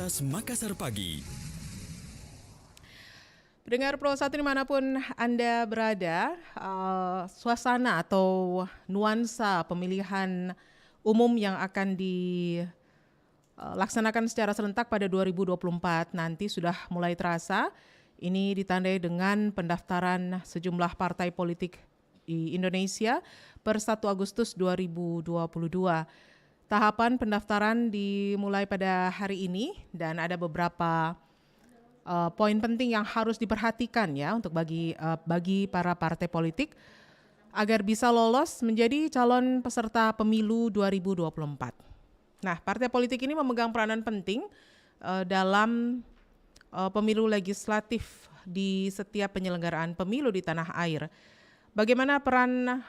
Lintas Makassar Pagi. Pendengar Pro 1 dimanapun Anda berada, suasana atau nuansa pemilihan umum yang akan dilaksanakan secara serentak pada 2024 nanti sudah mulai terasa. Ini ditandai dengan pendaftaran sejumlah partai politik di Indonesia per 1 Agustus 2022. Tahapan pendaftaran dimulai pada hari ini dan ada beberapa poin penting yang harus diperhatikan ya untuk bagi para partai politik agar bisa lolos menjadi calon peserta pemilu 2024. Nah, partai politik ini memegang peranan penting dalam pemilu legislatif di setiap penyelenggaraan pemilu di tanah air. Bagaimana peran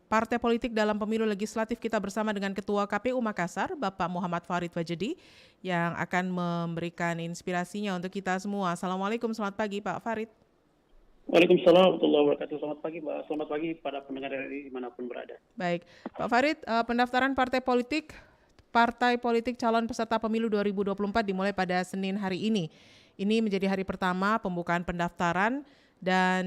partai politik dalam pemilu legislatif? Kita bersama dengan Ketua KPU Makassar, Bapak Muhammad Farid Wajedi, yang akan memberikan inspirasinya untuk kita semua. Assalamualaikum, selamat pagi Pak Farid. Waalaikumsalam warahmatullahi wabarakatuh. Selamat pagi Mbak. Selamat pagi para pendengar dari dimanapun berada. Baik, Pak Farid, pendaftaran partai politik calon peserta pemilu 2024 dimulai pada Senin hari ini. Ini menjadi hari pertama pembukaan pendaftaran dan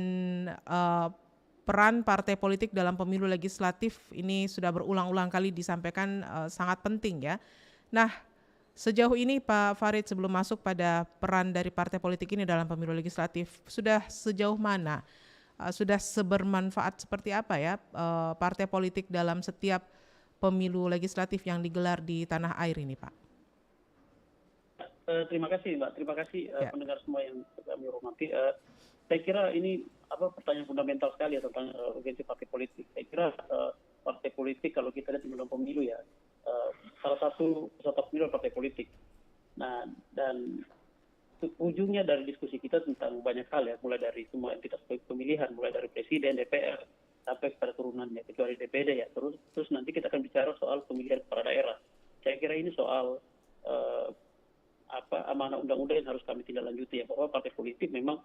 peran partai politik dalam pemilu legislatif ini sudah berulang-ulang kali disampaikan sangat penting ya. Nah, sejauh ini Pak Farid sebelum masuk pada peran dari partai politik ini dalam pemilu legislatif, sudah sejauh mana, sudah sebermanfaat seperti apa ya partai politik dalam setiap pemilu legislatif yang digelar di tanah air ini Pak? Terima kasih Mbak, terima kasih pendengar semua yang kami hormati. Saya kira ini pertanyaan fundamental sekali ya tentang urgensi partai politik. Saya kira partai politik kalau kita lihat dalam pemilu ya, salah satu peserta pemilu partai politik. Nah, dan ujungnya dari diskusi kita tentang banyak hal ya, mulai dari semua entitas pemilihan, mulai dari presiden, DPR, sampai kepada turunannya, kecuali DPD ya. Terus nanti kita akan bicara soal pemilihan kepala daerah. Saya kira ini soal amanah undang-undang yang harus kami tindak lanjuti ya, bahwa partai politik memang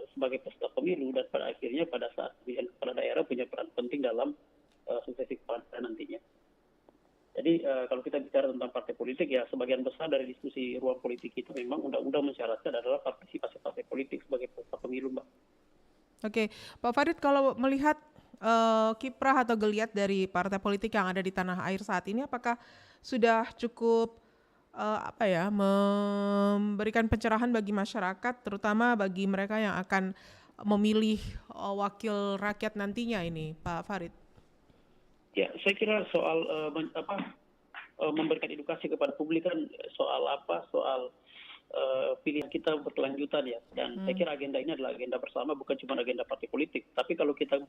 sebagai peserta pemilu dan pada akhirnya pada saat pemilihan kepala daerah punya peran penting dalam suksesi kepala daerah nantinya. Jadi kalau kita bicara tentang partai politik ya, sebagian besar dari diskusi ruang politik itu memang undang-undang mensyaratkan adalah partisipasi partai politik sebagai peserta pemilu, Mbak. Oke, Pak Farid, kalau melihat kiprah atau geliat dari partai politik yang ada di tanah air saat ini, apakah sudah cukup memberikan pencerahan bagi masyarakat, terutama bagi mereka yang akan memilih wakil rakyat nantinya ini, Pak Farid? Ya, saya kira soal memberikan edukasi kepada publik kan soal pilihan kita berkelanjutan ya, dan saya kira agenda ini adalah agenda bersama, bukan cuma agenda partai politik. Tapi kalau kita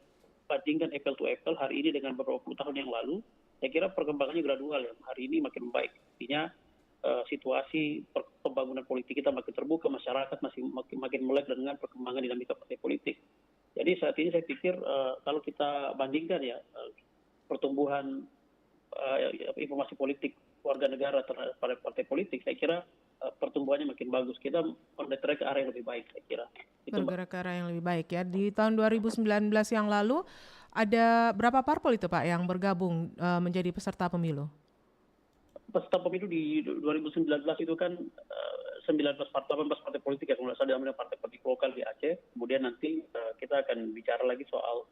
bandingkan apple to apple hari ini dengan beberapa puluh tahun yang lalu, saya kira perkembangannya gradual ya. Hari ini makin baik, artinya situasi pembangunan politik kita makin terbuka, masyarakat makin melek dengan perkembangan dinamika partai politik. Jadi saat ini saya pikir kalau kita bandingkan ya pertumbuhan informasi politik warga negara terhadap partai politik, saya kira pertumbuhannya makin bagus. Kita bergerak ke arah yang lebih baik, saya kira. Bergerak ke arah yang lebih baik ya. Di tahun 2019 yang lalu ada berapa parpol itu Pak yang bergabung menjadi peserta pemilu? Peserta pemilu di 2019 itu kan 18 partai politik yang mulai ada partai politik lokal di Aceh. Kemudian nanti kita akan bicara lagi soal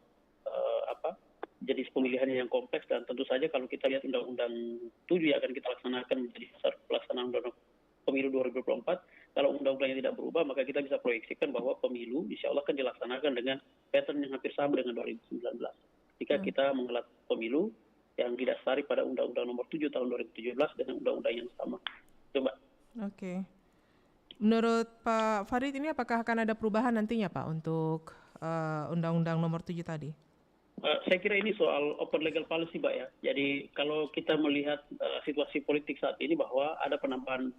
jenis pemilihannya yang kompleks, dan tentu saja kalau kita lihat Undang-Undang 7 yang akan kita laksanakan menjadi dasar pelaksanaan Undang-Undang Pemilu 2024. Kalau undang-undangnya tidak berubah, maka kita bisa proyeksikan bahwa pemilu insya Allah akan dilaksanakan dengan pattern yang hampir sama dengan 2019. Jika kita menggelar pemilu yang didasari pada Undang-Undang Nomor 7 tahun 2017 dengan undang-undang yang sama. Coba. Oke. Menurut Pak Farid ini apakah akan ada perubahan nantinya Pak untuk Undang-Undang Nomor 7 tadi? Saya kira ini soal open legal policy, Mbak ya. Jadi kalau kita melihat situasi politik saat ini bahwa ada penambahan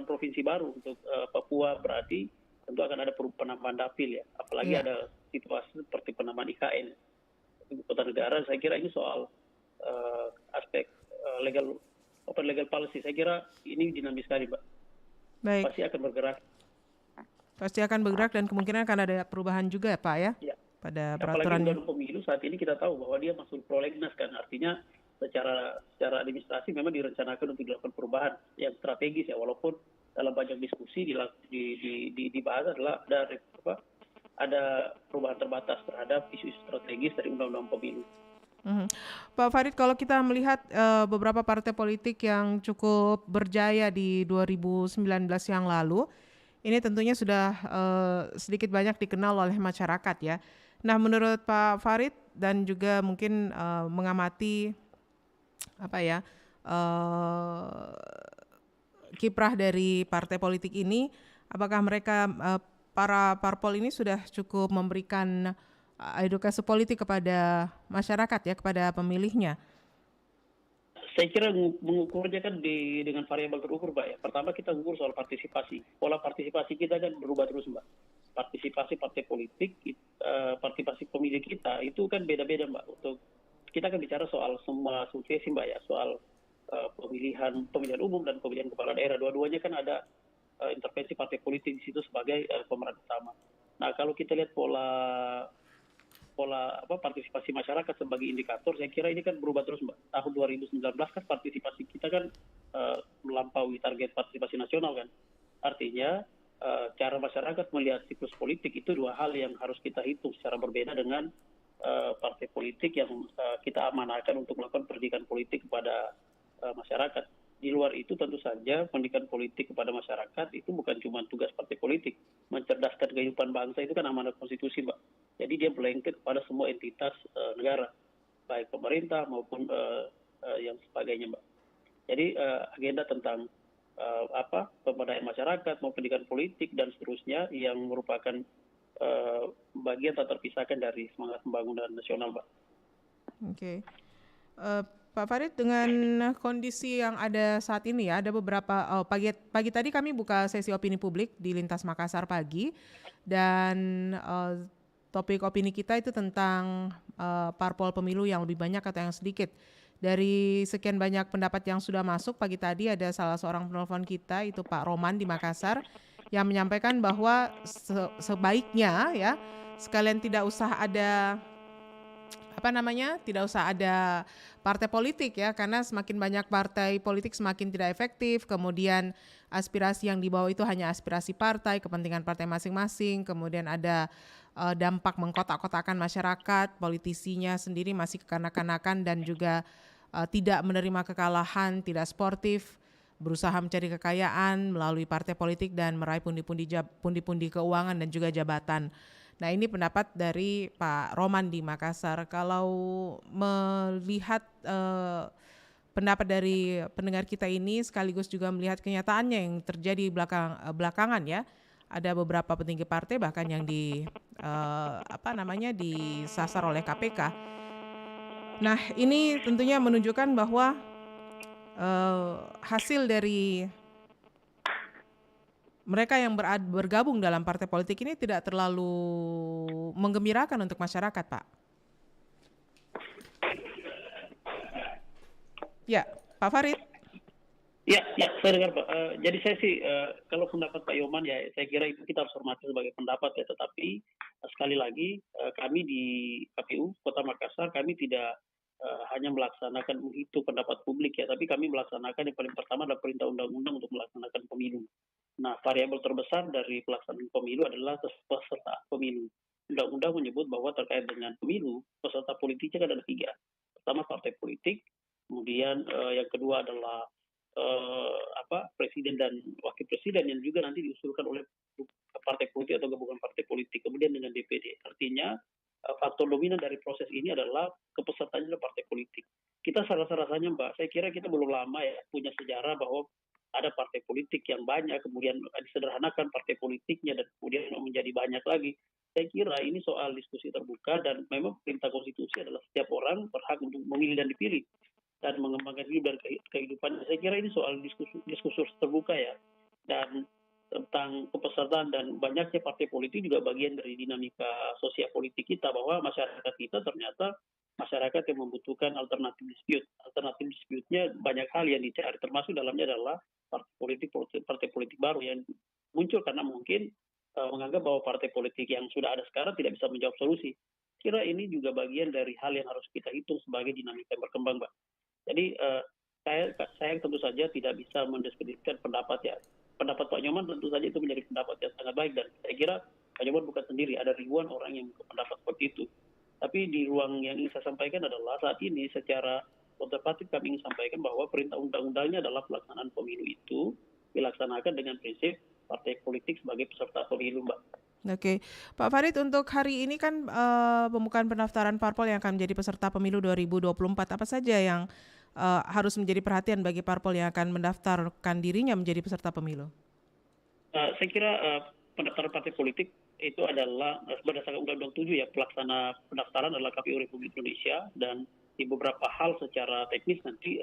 provinsi baru untuk Papua, berarti tentu akan ada penambahan dapil ya. Apalagi ada situasi seperti penambahan IKN ibu kota negara. Saya kira ini soal aspek open legal policy. Saya kira ini dinamis sekali, Mbak. Baik. Pasti akan bergerak dan kemungkinan akan ada perubahan juga ya Pak ya? Pada peraturan apalagi dalam pemilu saat ini kita tahu bahwa dia masuk prolegnas kan, artinya secara administrasi memang direncanakan untuk dilakukan perubahan yang strategis ya, walaupun dalam banyak diskusi dibahas adalah ada perubahan terbatas terhadap isu-isu strategis dari undang-undang pemilu. Mhm. Pak Farid, kalau kita melihat beberapa partai politik yang cukup berjaya di 2019 yang lalu, ini tentunya sudah sedikit banyak dikenal oleh masyarakat ya. Nah, menurut Pak Farid dan juga mungkin mengamati apa ya eh, kiprah dari partai politik ini, apakah mereka para parpol ini sudah cukup memberikan edukasi politik kepada masyarakat ya, kepada pemilihnya? Saya kira mengukurnya kan dengan variabel terukur, Mbak ya. Pertama kita ukur soal partisipasi. Pola partisipasi kita kan berubah terus, Mbak. Partisipasi partai politik, partisipasi pemilih kita itu kan beda-beda, Mbak. Untuk kita kan bicara soal semua suksesi, Mbak ya, soal pemilihan umum dan pemilihan kepala daerah. Dua-duanya kan ada intervensi partai politik di situ sebagai pemeran utama. Nah, kalau kita lihat pola partisipasi masyarakat sebagai indikator, saya kira ini kan berubah terus, Mbak. Tahun 2019 kan partisipasi kita kan melampaui target partisipasi nasional kan. Artinya cara masyarakat melihat siklus politik itu dua hal yang harus kita hitung secara berbeda dengan partai politik yang kita amanahkan untuk melakukan pendidikan politik kepada masyarakat. Di luar itu tentu saja pendidikan politik kepada masyarakat itu bukan cuma tugas partai politik. Mencerdaskan kehidupan bangsa itu kan amanat konstitusi, Mbak. Jadi dia blanket kepada semua entitas negara, baik pemerintah maupun yang sebagainya, Mbak. Jadi agenda tentang pemberdayaan masyarakat, mau pendidikan politik dan seterusnya yang merupakan bagian tak terpisahkan dari semangat pembangunan nasional, Mbak. Oke. Pak Farid, dengan kondisi yang ada saat ini ya, ada beberapa pagi tadi kami buka sesi opini publik di Lintas Makassar pagi, dan topik opini kita itu tentang parpol pemilu yang lebih banyak atau yang sedikit. Dari sekian banyak pendapat yang sudah masuk pagi tadi, ada salah seorang penelpon kita itu Pak Roman di Makassar yang menyampaikan bahwa sebaiknya ya sekalian tidak usah ada tidak usah ada partai politik ya, karena semakin banyak partai politik semakin tidak efektif, kemudian aspirasi yang dibawa itu hanya aspirasi partai, kepentingan partai masing-masing, kemudian ada dampak mengkotak-kotakan masyarakat, politisinya sendiri masih kekanak-kanakan dan juga tidak menerima kekalahan, tidak sportif, berusaha mencari kekayaan melalui partai politik dan meraih pundi-pundi keuangan dan juga jabatan. Nah, ini pendapat dari Pak Roman di Makassar. Kalau melihat pendapat dari pendengar kita ini sekaligus juga melihat kenyataannya yang terjadi belakangan ya, ada beberapa petinggi partai bahkan yang disasar oleh KPK. Nah, ini tentunya menunjukkan bahwa hasil dari mereka yang bergabung dalam partai politik ini tidak terlalu menggembirakan untuk masyarakat, Pak. Ya, Pak Farid. Ya, saya dengar, Pak. Jadi saya sih, kalau pendapat Pak Yoman ya, saya kira itu kita harus hormati sebagai pendapat ya. Tetapi sekali lagi, kami di KPU Kota Makassar, kami tidak hanya melaksanakan menghitung pendapat publik ya, tapi kami melaksanakan yang paling pertama adalah perintah undang-undang untuk melaksanakan pemilu. Nah, variabel terbesar dari pelaksanaan pemilu adalah peserta pemilu. Undang-undang menyebut bahwa terkait dengan pemilu, peserta politiknya kan ada tiga. Pertama partai politik, kemudian yang kedua adalah presiden dan wakil presiden yang juga nanti diusulkan oleh partai politik atau gabungan partai politik, kemudian dengan DPD. Artinya faktor dominan dari proses ini adalah kepesertaannya adalah partai politik. Kita rasa-rasanya, Mbak, saya kira kita belum lama ya punya sejarah bahwa ada partai politik yang banyak, kemudian disederhanakan partai politiknya dan kemudian menjadi banyak lagi. Saya kira ini soal diskusi terbuka dan memang perintah konstitusi adalah setiap orang berhak untuk memilih dan dipilih dan mengembangkan hidup dan kehidupan. Saya kira ini soal diskursus terbuka ya. Dan tentang kepesertaan dan banyaknya partai politik juga bagian dari dinamika sosial politik kita, bahwa masyarakat kita ternyata masyarakat yang membutuhkan alternatif dispute. Alternatif dispute-nya banyak hal yang dicari, termasuk dalamnya adalah partai politik baru yang muncul karena mungkin menganggap bahwa partai politik yang sudah ada sekarang tidak bisa menjawab solusi. Kira ini juga bagian dari hal yang harus kita hitung sebagai dinamika yang berkembang, Mbak. Jadi saya tentu saja tidak bisa mendiskreditkan pendapat Pak Nyoman, tentu saja itu menjadi pendapat yang sangat baik, dan saya kira Pak Nyoman bukan sendiri, ada ribuan orang yang berpendapat seperti itu. Tapi di ruang yang ingin saya sampaikan adalah saat ini secara konservatif kami ingin sampaikan bahwa perintah undang-undangnya adalah pelaksanaan pemilu itu dilaksanakan dengan prinsip partai politik sebagai peserta pemilu, Mbak. Oke, Pak Farid, untuk hari ini kan pembukaan pendaftaran parpol yang akan menjadi peserta pemilu 2024, apa saja yang harus menjadi perhatian bagi parpol yang akan mendaftarkan dirinya menjadi peserta pemilu? Saya kira pendaftaran partai politik itu adalah berdasarkan Undang-Undang 7 ya, pelaksana pendaftaran adalah KPU Republik Indonesia, dan di beberapa hal secara teknis nanti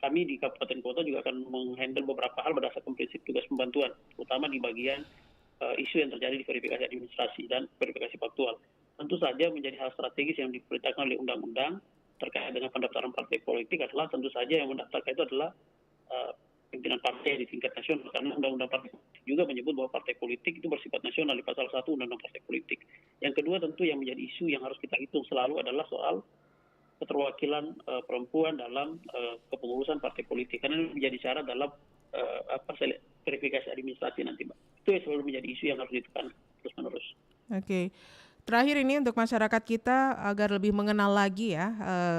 kami di kabupaten kota juga akan menghandle beberapa hal berdasarkan prinsip tugas pembantuan, terutama di bagian isu yang terjadi di verifikasi administrasi dan verifikasi faktual. Tentu saja menjadi hal strategis yang diperintahkan oleh undang-undang terkait dengan pendaftaran partai politik adalah tentu saja yang mendaftarkan itu adalah pimpinan partai di tingkat nasional, karena undang-undang partai politik juga menyebut bahwa partai politik itu bersifat nasional di pasal 1 undang-undang partai politik. Yang kedua tentu yang menjadi isu yang harus kita hitung selalu adalah soal keterwakilan perempuan dalam kepengurusan partai politik, karena ini menjadi syarat dalam verifikasi administrasi nanti, Mbak. Itu yang selalu menjadi isu yang harus ditekan terus-menerus. Oke. Terakhir ini untuk masyarakat kita agar lebih mengenal lagi ya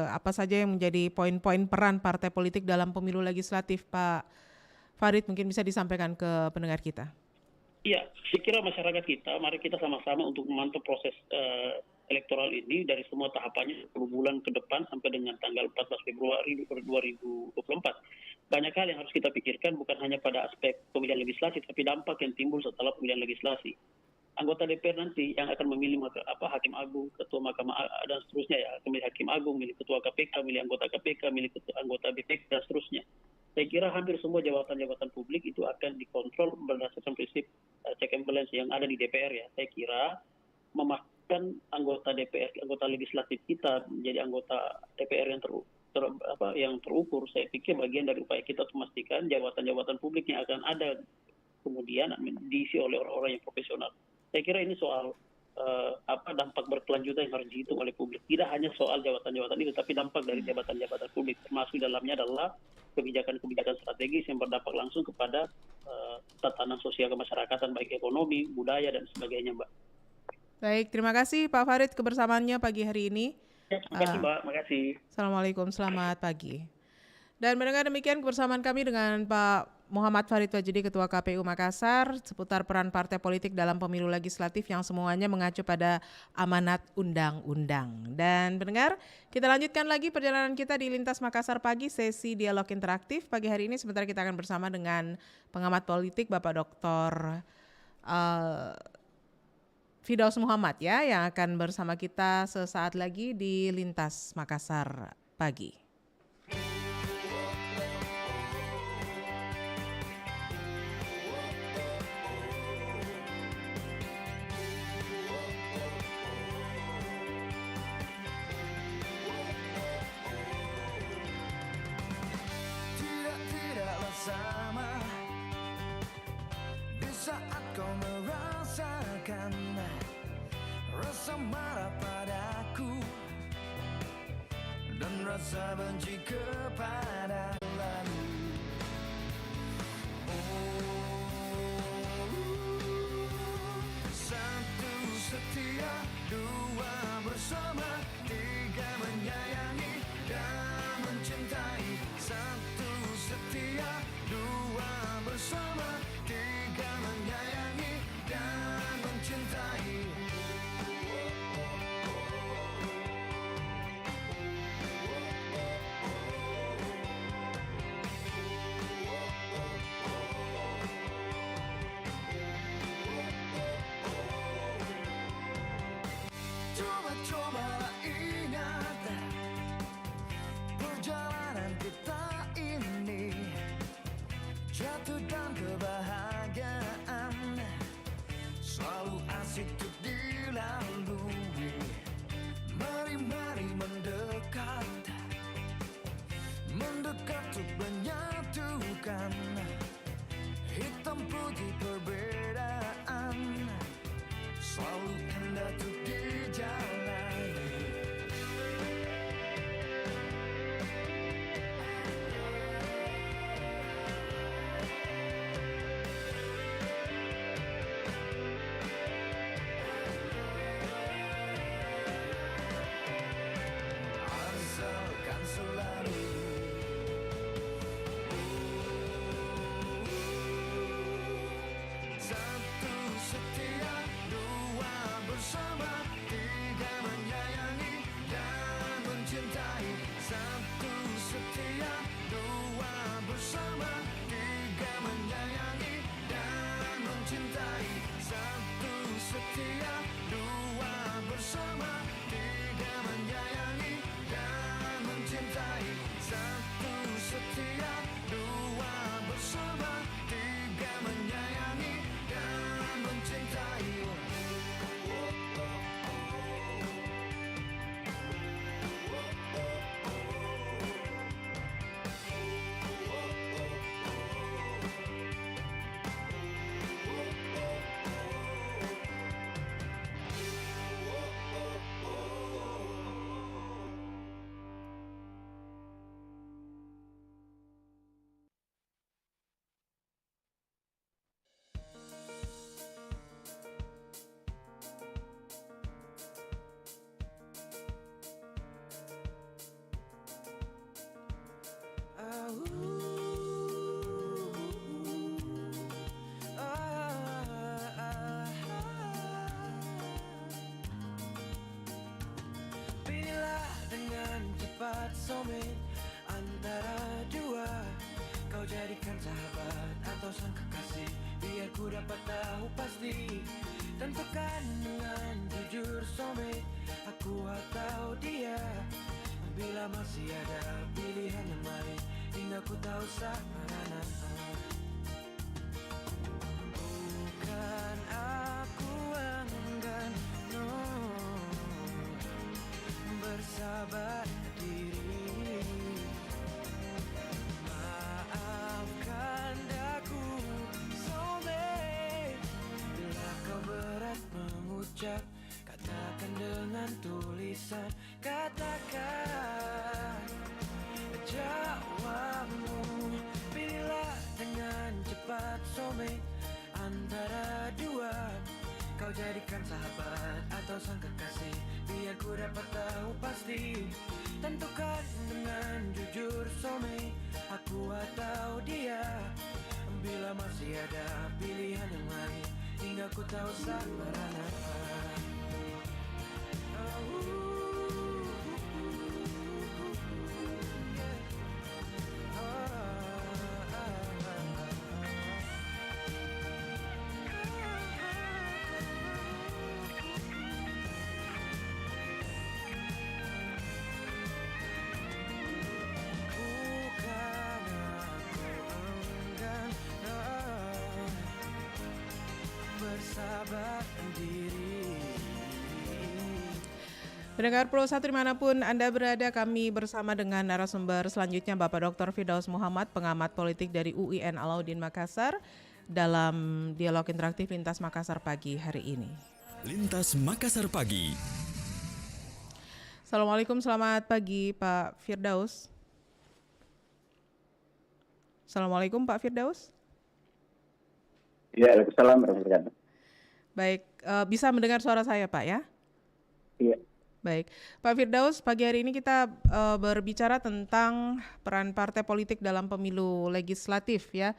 apa saja yang menjadi poin-poin peran partai politik dalam pemilu legislatif, Pak Farid, mungkin bisa disampaikan ke pendengar kita. Iya, saya kira masyarakat kita, mari kita sama-sama untuk memantau proses elektoral ini dari semua tahapannya 10 bulan ke depan sampai dengan tanggal 14 Februari 2024. Banyak hal yang harus kita pikirkan, bukan hanya pada aspek pemilihan legislasi, tapi dampak yang timbul setelah pemilihan legislasi. Anggota DPR nanti yang akan memilih hakim agung, ketua mahkamah dan seterusnya ya, memilih hakim agung, milih ketua KPK, milih anggota KPK, milih anggota BPK dan seterusnya. Saya kira hampir semua jabatan-jabatan publik itu akan dikontrol berdasarkan prinsip check and balance yang ada di DPR ya. Saya kira memastikan anggota DPR, anggota legislatif kita menjadi anggota DPR yang terukur. Saya pikir bagian dari upaya kita untuk memastikan jabatan-jabatan publik yang akan ada kemudian diisi oleh orang-orang yang profesional. Saya kira ini soal dampak berkelanjutan yang harus dihitung oleh publik. Tidak hanya soal jabatan-jabatan itu, tapi dampak dari jabatan-jabatan publik, termasuk dalamnya adalah kebijakan-kebijakan strategis yang berdampak langsung kepada tatanan sosial kemasyarakatan, baik ekonomi, budaya, dan sebagainya, Mbak. Baik, terima kasih Pak Farid kebersamaannya pagi hari ini. Terima kasih, Mbak. Terima kasih. Assalamualaikum, selamat pagi. Dan mendengar demikian kebersamaan kami dengan Pak Muhammad Farid Wajidi, Ketua KPU Makassar, seputar peran partai politik dalam pemilu legislatif yang semuanya mengacu pada amanat undang-undang. Dan pendengar, kita lanjutkan lagi perjalanan kita di Lintas Makassar Pagi, sesi dialog interaktif. Pagi hari ini sebentar kita akan bersama dengan pengamat politik Bapak Dr. Firdaus Muhammad ya, yang akan bersama kita sesaat lagi di Lintas Makassar Pagi. Sama di saat kau merasakan rasa marah padaku dan rasa benci kepada lalu. Satu setia, dua bersama, tiga menyayangi dan mencintai. Satu setia, dua bersama, tiga menyayangi dan mencintai. Coba-coba ingat perjalanan kita ini, jatuh dan kebalik. sahabat atau sang kekasih, biar ku dapat tahu pasti. Tentukan dengan jujur soulmate, aku atau dia. Bila masih ada pilihan yang lain, hingga ku tahu saat mana. Bukan aku enggan, no, bersabar diri. Maafkan daku, soulmate. Bila kau berat mengucap, katakan dengan tulisan. Katakan jawabmu. Pilihlah dengan cepat, soulmate. Antara dua, kau jadikan sahabat atau sang kekasih, biar ku dapat tahu pasti. Tentukan dengan jujur, soulmate, aku atau dia. Bila masih ada pilihan yang lain, hingga ku tahu saat mana. Bersabar diri. Pendengar Pro 1 dimanapun Anda berada, kami bersama dengan narasumber selanjutnya Bapak Dr. Firdaus Muhammad, pengamat politik dari UIN Alauddin Makassar, dalam dialog interaktif Lintas Makassar pagi hari ini. Lintas Makassar pagi. Assalamualaikum, selamat pagi Pak Firdaus. Assalamualaikum Pak Firdaus. Ya, Waalaikumsalam warahmatullahi wabarakatuh. Baik, bisa mendengar suara saya Pak ya? Iya. Baik, Pak Firdaus, pagi hari ini kita berbicara tentang peran partai politik dalam pemilu legislatif ya.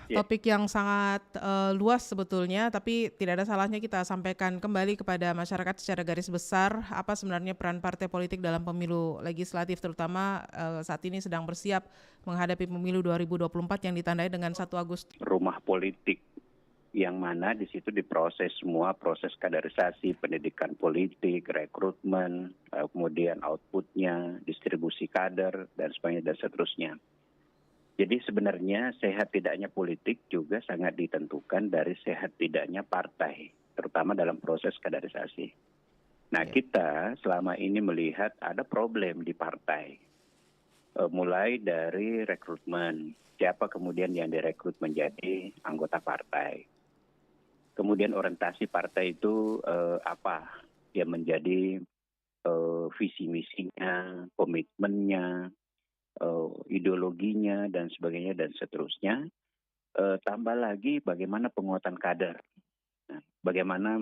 Topik yang sangat luas sebetulnya, tapi tidak ada salahnya kita sampaikan kembali kepada masyarakat secara garis besar apa sebenarnya peran partai politik dalam pemilu legislatif, terutama saat ini sedang bersiap menghadapi pemilu 2024 yang ditandai dengan 1 Agustus. Rumah politik yang mana di situ diproses semua proses kaderisasi, pendidikan politik, rekrutmen, kemudian outputnya, distribusi kader, dan sebagainya dan seterusnya. Jadi sebenarnya sehat tidaknya politik juga sangat ditentukan dari sehat tidaknya partai, terutama dalam proses kaderisasi. Nah, kita selama ini melihat ada problem di partai. Mulai dari rekrutmen, siapa kemudian yang direkrut menjadi anggota partai. Kemudian orientasi partai itu apa yang menjadi visi misinya, komitmennya, ideologinya dan sebagainya dan seterusnya. Tambah lagi bagaimana penguatan kader, nah, bagaimana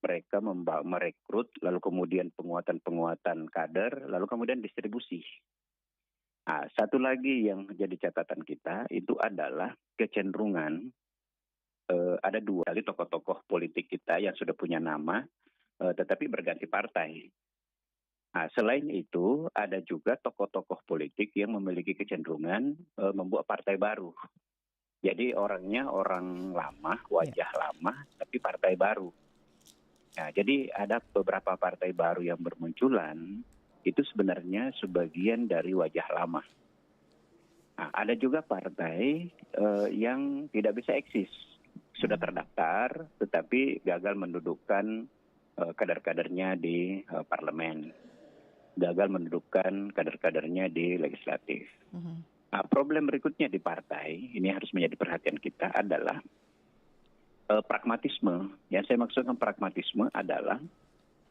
mereka merekrut, lalu kemudian penguatan kader, lalu kemudian distribusi. Nah, satu lagi yang menjadi catatan kita itu adalah kecenderungan ada 2 kali tokoh-tokoh politik kita yang sudah punya nama, tetapi berganti partai. Nah, selain itu, ada juga tokoh-tokoh politik yang memiliki kecenderungan membuat partai baru. Jadi orangnya orang lama, wajah lama, tapi partai baru. Nah, jadi ada beberapa partai baru yang bermunculan, itu sebenarnya sebagian dari wajah lama. Nah, ada juga partai yang tidak bisa eksis. Sudah terdaftar, tetapi gagal mendudukkan kader-kadernya di parlemen. Gagal mendudukkan kader-kadernya di legislatif. Nah, problem berikutnya di partai, ini harus menjadi perhatian kita adalah pragmatisme. Yang saya maksudkan pragmatisme adalah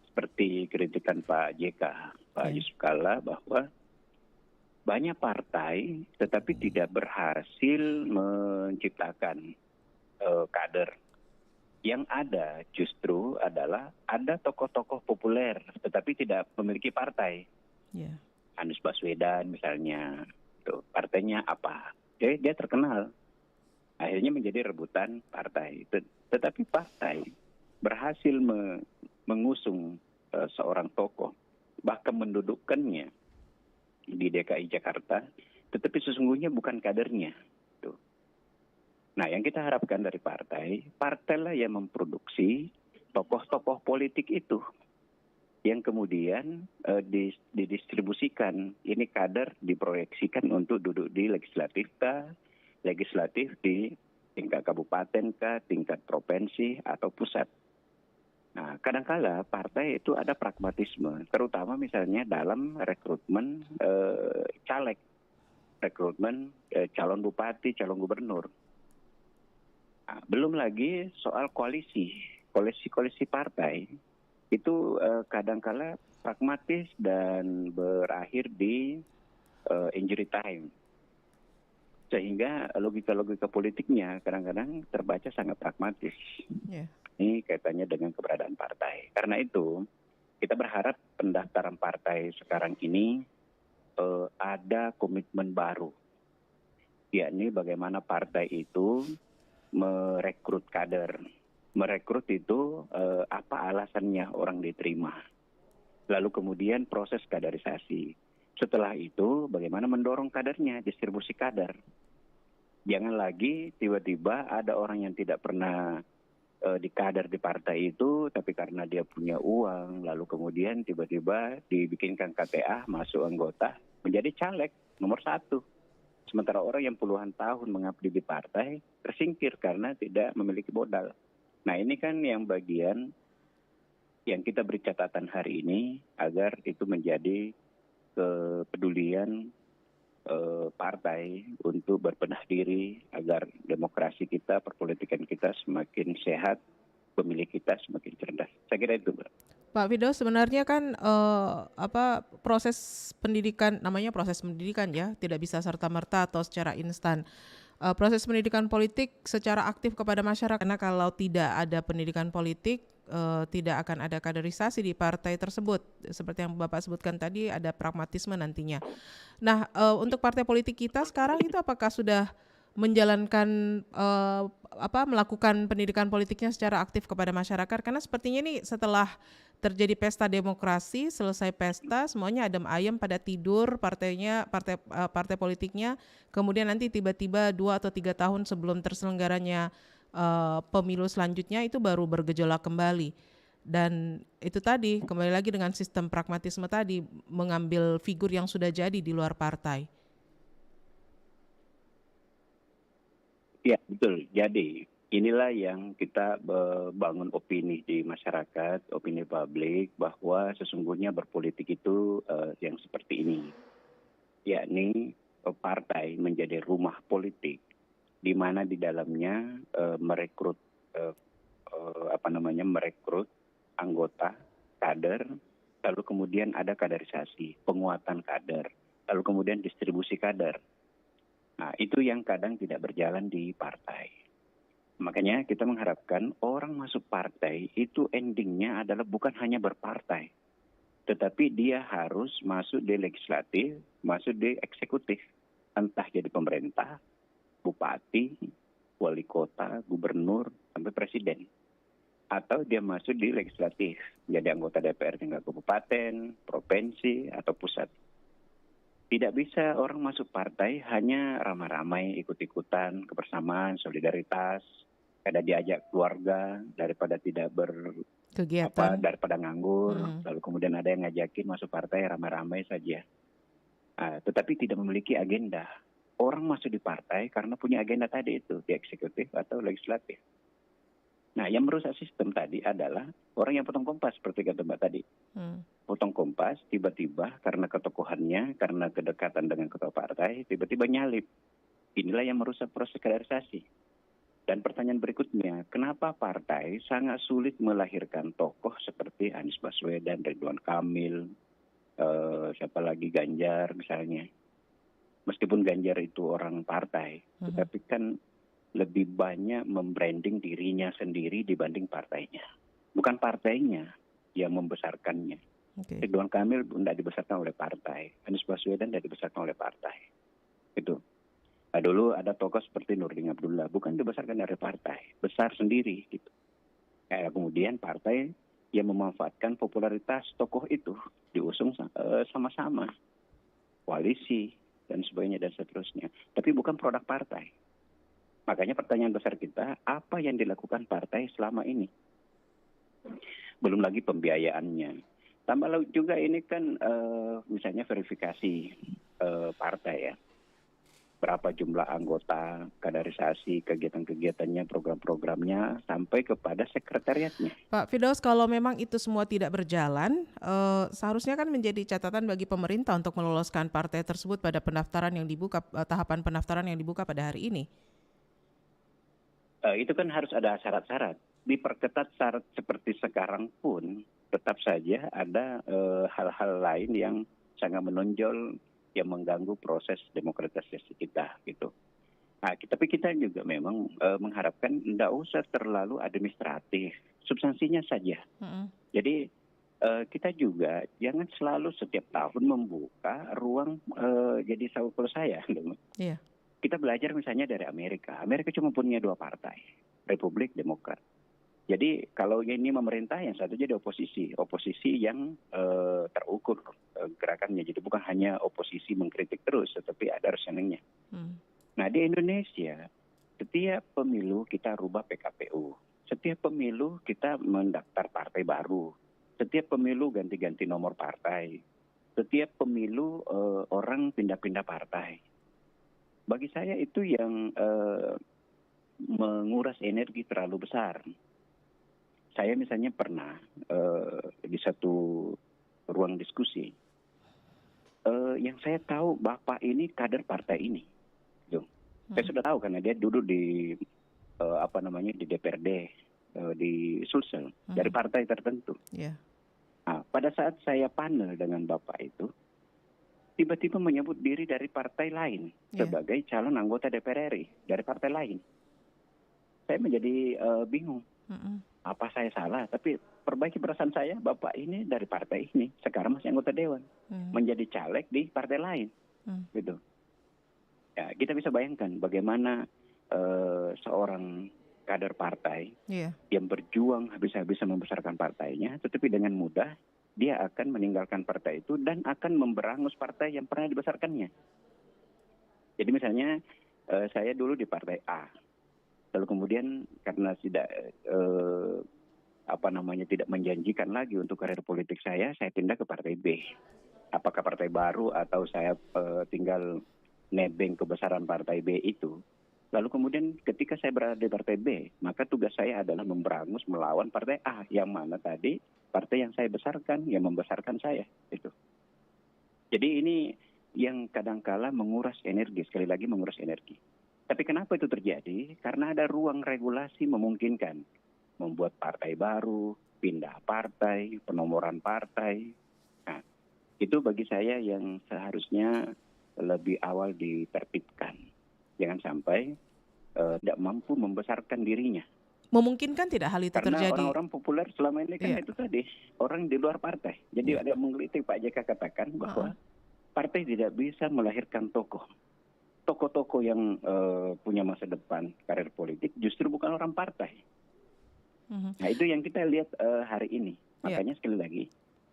seperti kritikan Pak JK, Pak Yusuf Kalla, bahwa banyak partai tetapi tidak berhasil menciptakan kader. Yang ada justru adalah ada tokoh-tokoh populer tetapi tidak memiliki partai. Anies Baswedan misalnya, tuh, partainya apa? Dia terkenal. Akhirnya menjadi rebutan partai. Tetapi partai berhasil mengusung seorang tokoh, bahkan mendudukkannya di DKI Jakarta tetapi sesungguhnya bukan kadernya. Tuh. Nah, yang kita harapkan dari partailah yang memproduksi tokoh-tokoh politik itu, yang kemudian didistribusikan. Ini kader diproyeksikan untuk duduk di legislatif di tingkat kabupaten tingkat provinsi atau pusat. Nah, kadangkala partai itu ada pragmatisme, terutama misalnya dalam rekrutmen caleg, rekrutmen calon bupati, calon gubernur. Nah, belum lagi soal koalisi partai itu kadangkala pragmatis dan berakhir di injury time. Sehingga logika-logika politiknya kadang-kadang terbaca sangat pragmatis. Yeah. Ini kaitannya dengan keberadaan partai. Karena itu kita berharap pendaftaran partai sekarang ini ada komitmen baru, yakni bagaimana partai itu merekrut kader. Merekrut itu apa alasannya orang diterima. Lalu kemudian proses kaderisasi. Setelah itu bagaimana mendorong kadernya, distribusi kader. Jangan lagi tiba-tiba ada orang yang tidak pernah dikader di partai itu, tapi karena dia punya uang, lalu kemudian tiba-tiba dibikinkan KTA, masuk anggota, menjadi caleg nomor 1. Sementara orang yang puluhan tahun mengabdi di partai tersingkir karena tidak memiliki modal. Nah, ini kan yang bagian yang kita beri catatan hari ini agar itu menjadi kepedulian partai untuk berbenah diri agar demokrasi kita, perpolitikan kita semakin sehat, pemilih kita semakin cerdas. Saya kira itu, Mbak. Pak Fido, sebenarnya kan proses pendidikan, namanya proses pendidikan ya, tidak bisa serta-merta atau secara instan. Proses pendidikan politik secara aktif kepada masyarakat, karena kalau tidak ada pendidikan politik, tidak akan ada kaderisasi di partai tersebut. Seperti yang Bapak sebutkan tadi, ada pragmatisme nantinya. Nah, untuk partai politik kita sekarang itu apakah sudah menjalankan melakukan pendidikan politiknya secara aktif kepada masyarakat? Karena sepertinya ini setelah terjadi pesta demokrasi, selesai pesta semuanya adem ayem pada tidur partai politiknya, kemudian nanti tiba-tiba 2 atau 3 tahun sebelum terselenggaranya pemilu selanjutnya itu baru bergejolak kembali. Dan itu tadi kembali lagi dengan sistem pragmatisme tadi, mengambil figur yang sudah jadi di luar partai. Ya, betul. Jadi inilah yang kita bangun opini di masyarakat, opini publik, bahwa sesungguhnya berpolitik itu yang seperti ini, yakni partai menjadi rumah politik, di mana di dalamnya merekrut anggota, kader, lalu kemudian ada kaderisasi, penguatan kader, lalu kemudian distribusi kader. Nah, itu yang kadang tidak berjalan di partai. Makanya kita mengharapkan orang masuk partai itu endingnya adalah bukan hanya berpartai, tetapi dia harus masuk di legislatif, masuk di eksekutif, entah jadi pemerintah, bupati, wali kota, gubernur, sampai presiden. Atau dia masuk di legislatif, jadi anggota DPR tingkat kabupaten, provinsi, atau pusat. Tidak bisa orang masuk partai hanya ramai-ramai, ikut-ikutan, kebersamaan, solidaritas, ada diajak keluarga daripada tidak kegiatan, daripada nganggur, lalu kemudian ada yang ngajakin masuk partai ramai-ramai saja. Tetapi tidak memiliki agenda. Orang masuk di partai karena punya agenda tadi itu, di eksekutif atau legislatif. Nah, yang merusak sistem tadi adalah orang yang potong kompas seperti kata Mbak tadi. Potong kompas, tiba-tiba karena ketokohannya, karena kedekatan dengan ketua partai, tiba-tiba nyalip. Inilah yang merusak proses kaderisasi. Dan pertanyaan berikutnya, kenapa partai sangat sulit melahirkan tokoh seperti Anies Baswedan, Ridwan Kamil, siapa lagi, Ganjar misalnya. Meskipun Ganjar itu orang partai, tetapi kan lebih banyak membranding dirinya sendiri dibanding partainya. Bukan partainya yang membesarkannya. Okay. Ridwan Kamil tidak dibesarkan oleh partai. Anies Baswedan tidak dibesarkan oleh partai. Itu. Nah, dulu ada tokoh seperti Nurdin Abdullah, bukan dibesarkan dari partai, besar sendiri gitu. Kemudian partai yang memanfaatkan popularitas tokoh itu diusung sama-sama. Koalisi, dan sebagainya dan seterusnya. Tapi bukan produk partai. Makanya pertanyaan besar kita, apa yang dilakukan partai selama ini? Belum lagi pembiayaannya. Tambah juga ini kan misalnya verifikasi partai ya. Berapa jumlah anggota, kaderisasi, kegiatan-kegiatannya, program-programnya, sampai kepada sekretariatnya. Pak Firdaus, kalau memang itu semua tidak berjalan, seharusnya kan menjadi catatan bagi pemerintah untuk meloloskan partai tersebut pada pendaftaran yang dibuka, tahapan pendaftaran yang dibuka pada hari ini. Itu kan harus ada syarat-syarat. Diperketat syarat seperti sekarang pun, tetap saja ada hal-hal lain yang sangat menonjol yang mengganggu proses demokratisasi kita gitu. Nah, tapi kita juga memang mengharapkan tidak usah terlalu administratif, substansinya saja. Jadi kita juga jangan selalu setiap tahun membuka ruang jadi kalau saya. Iya. Kita belajar misalnya dari Amerika. Amerika cuma punya 2 partai, Republik, Demokrat. Jadi kalau ini memerintah, yang satu jadi oposisi yang terukur gerakannya. Jadi bukan hanya oposisi mengkritik terus, tetapi ada reasoningnya. Nah di Indonesia, setiap pemilu kita rubah PKPU. Setiap pemilu kita mendaftar partai baru. Setiap pemilu ganti-ganti nomor partai. Setiap pemilu orang pindah-pindah partai. Bagi saya itu yang menguras energi terlalu besar. Saya misalnya pernah di satu ruang diskusi, yang saya tahu Bapak ini kader partai ini. Saya sudah tahu karena dia duduk di di DPRD di Sulsel dari partai tertentu. Yeah. Nah, pada saat saya panel dengan Bapak itu, tiba-tiba menyebut diri dari partai lain sebagai calon anggota DPR RI dari partai lain. Saya menjadi bingung. Apa saya salah? Tapi perbaiki perasaan saya, Bapak ini dari partai ini, sekarang masih anggota dewan, menjadi caleg di partai lain, gitu. Ya, kita bisa bayangkan bagaimana seorang kader partai yang berjuang habis-habisan membesarkan partainya, tetapi dengan mudah dia akan meninggalkan partai itu dan akan memberangus partai yang pernah dibesarkannya. Jadi misalnya saya dulu di partai A. Lalu kemudian karena tidak tidak menjanjikan lagi untuk karir politik saya pindah ke partai B. Apakah partai baru atau saya tinggal nebeng kebesaran partai B itu. Lalu kemudian ketika saya berada di partai B, maka tugas saya adalah memberangus melawan partai A, yang mana tadi partai yang saya besarkan, yang membesarkan saya itu. Jadi ini yang kadangkala menguras energi, sekali lagi menguras energi. Tapi kenapa itu terjadi? Karena ada ruang regulasi memungkinkan membuat partai baru, pindah partai, penomoran partai. Nah, itu bagi saya yang seharusnya lebih awal ditertibkan. Jangan sampai tidak mampu membesarkan dirinya. Memungkinkan tidak hal itu karena terjadi? Karena orang populer selama ini kan itu tadi, orang di luar partai. Jadi ada menggelitik Pak JK katakan bahwa partai tidak bisa melahirkan tokoh. Tokoh-tokoh yang punya masa depan karir politik justru bukan orang partai. Nah itu yang kita lihat hari ini. Makanya sekali lagi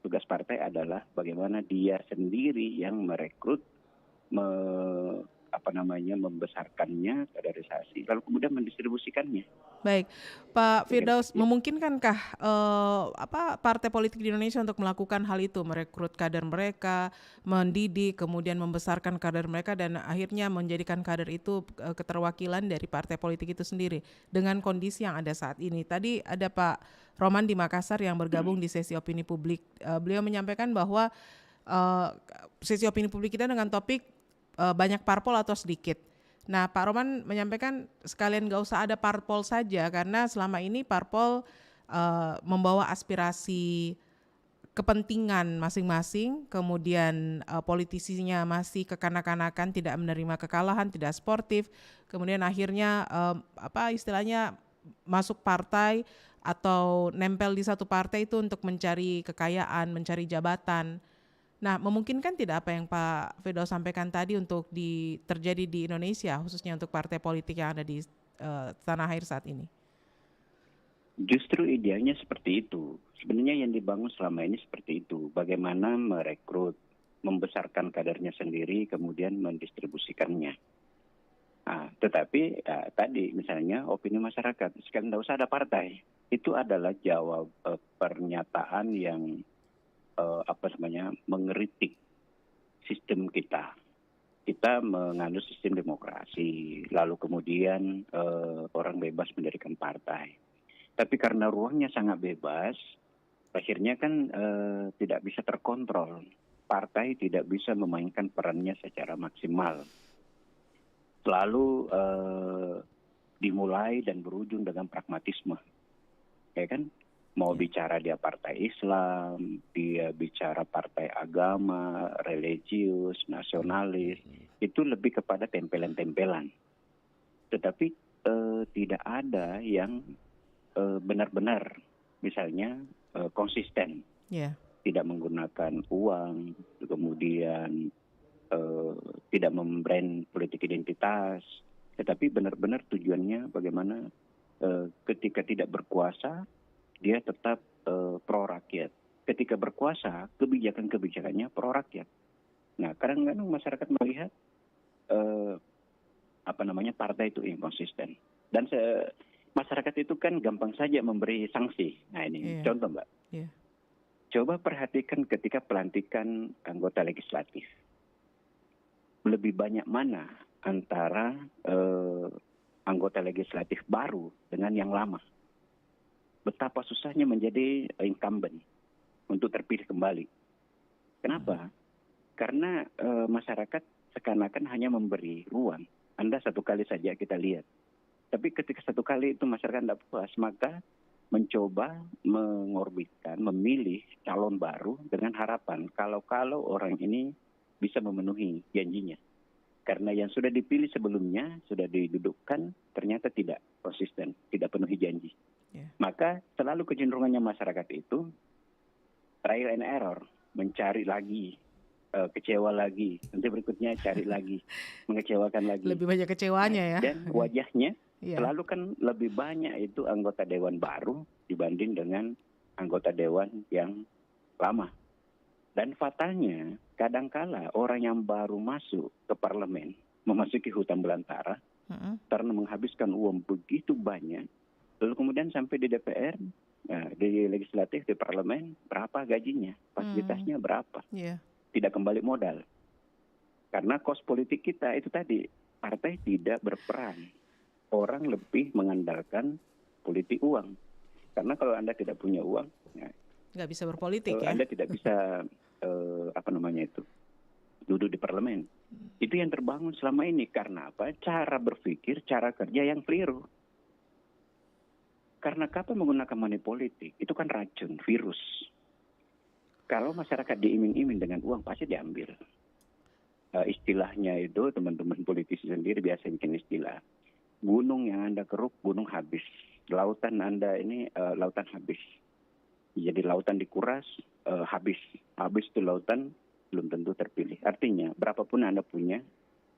tugas partai adalah bagaimana dia sendiri yang merekrut, membesarkannya, kaderisasi, lalu kemudian mendistribusikannya. Baik, Pak Firdaus, memungkinkankah partai politik di Indonesia untuk melakukan hal itu, merekrut kader mereka, mendidik, kemudian membesarkan kader mereka, dan akhirnya menjadikan kader itu keterwakilan dari partai politik itu sendiri dengan kondisi yang ada saat ini? Tadi ada Pak Roman di Makassar yang bergabung di sesi opini publik. Beliau menyampaikan bahwa sesi opini publik kita dengan topik banyak parpol atau sedikit. Nah, Pak Roman menyampaikan sekalian nggak usah ada parpol saja karena selama ini parpol membawa aspirasi kepentingan masing-masing, kemudian politisinya masih kekanak-kanakan, tidak menerima kekalahan, tidak sportif, kemudian akhirnya istilahnya masuk partai atau nempel di satu partai itu untuk mencari kekayaan, mencari jabatan. Nah, memungkinkan tidak apa yang Pak Firdaus sampaikan tadi untuk terjadi di Indonesia, khususnya untuk partai politik yang ada di tanah air saat ini? Justru idealnya seperti itu. Sebenarnya yang dibangun selama ini seperti itu. Bagaimana merekrut, membesarkan kadernya sendiri kemudian mendistribusikannya. Nah, tetapi tadi misalnya opini masyarakat, sekarang tidak usah ada partai, itu adalah jawab pernyataan yang mengeritik sistem kita. Kita menganut sistem demokrasi, lalu kemudian orang bebas mendirikan partai. Tapi karena ruangnya sangat bebas, akhirnya kan tidak bisa terkontrol. Partai tidak bisa memainkan perannya secara maksimal. Lalu dimulai dan berujung dengan pragmatisme, ya kan? Mau bicara dia partai Islam, dia bicara partai agama, religius, nasionalis, itu lebih kepada tempelan-tempelan. Tetapi tidak ada yang benar-benar, misalnya konsisten, tidak menggunakan uang, kemudian tidak membrand politik identitas, tetapi benar-benar tujuannya bagaimana ketika tidak berkuasa, dia tetap pro rakyat. Ketika berkuasa, kebijakan-kebijakannya pro rakyat. Nah, kadang-kadang masyarakat melihat partai itu inkonsisten. Dan masyarakat itu kan gampang saja memberi sanksi. Nah, ini contoh, Mbak. Coba perhatikan ketika pelantikan anggota legislatif. Lebih banyak mana antara anggota legislatif baru dengan yang lama? Betapa susahnya menjadi incumbent untuk terpilih kembali. Kenapa? Karena masyarakat seakan-akan hanya memberi ruang. Anda satu kali saja kita lihat. Tapi ketika satu kali itu masyarakat tidak puas, maka mencoba mengorbitkan, memilih calon baru dengan harapan kalau orang ini bisa memenuhi janjinya. Karena yang sudah dipilih sebelumnya, sudah didudukkan, ternyata tidak konsisten, tidak penuhi janji. Maka selalu kecenderungannya masyarakat itu trial and error, mencari lagi, kecewa lagi, nanti berikutnya cari lagi, mengecewakan lagi. Lebih banyak kecewanya ya. Dan wajahnya selalu kan lebih banyak itu anggota dewan baru dibanding dengan anggota dewan yang lama. Dan fatalnya, kadangkala orang yang baru masuk ke parlemen, memasuki hutan belantara, karena menghabiskan uang begitu banyak, lalu kemudian sampai di DPR, di legislatif, di parlemen, berapa gajinya, fasilitasnya berapa, tidak kembali modal. Karena kos politik kita itu tadi, partai tidak berperan. Orang lebih mengandalkan politik uang. Karena kalau Anda tidak punya uang, nggak bisa berpolitik ya. Anda tidak bisa duduk di parlemen. Itu yang terbangun selama ini. Karena apa? Cara berpikir, cara kerja yang keliru. Karena kapan menggunakan money politik, itu kan racun, virus. Kalau masyarakat diiming-iming dengan uang, pasti diambil. Istilahnya itu, teman-teman politisi sendiri biasa bikin istilah. Gunung yang Anda keruk, gunung habis. Lautan Anda ini, lautan habis. Jadi lautan dikuras, habis. Habis itu lautan, belum tentu terpilih. Artinya, berapapun Anda punya,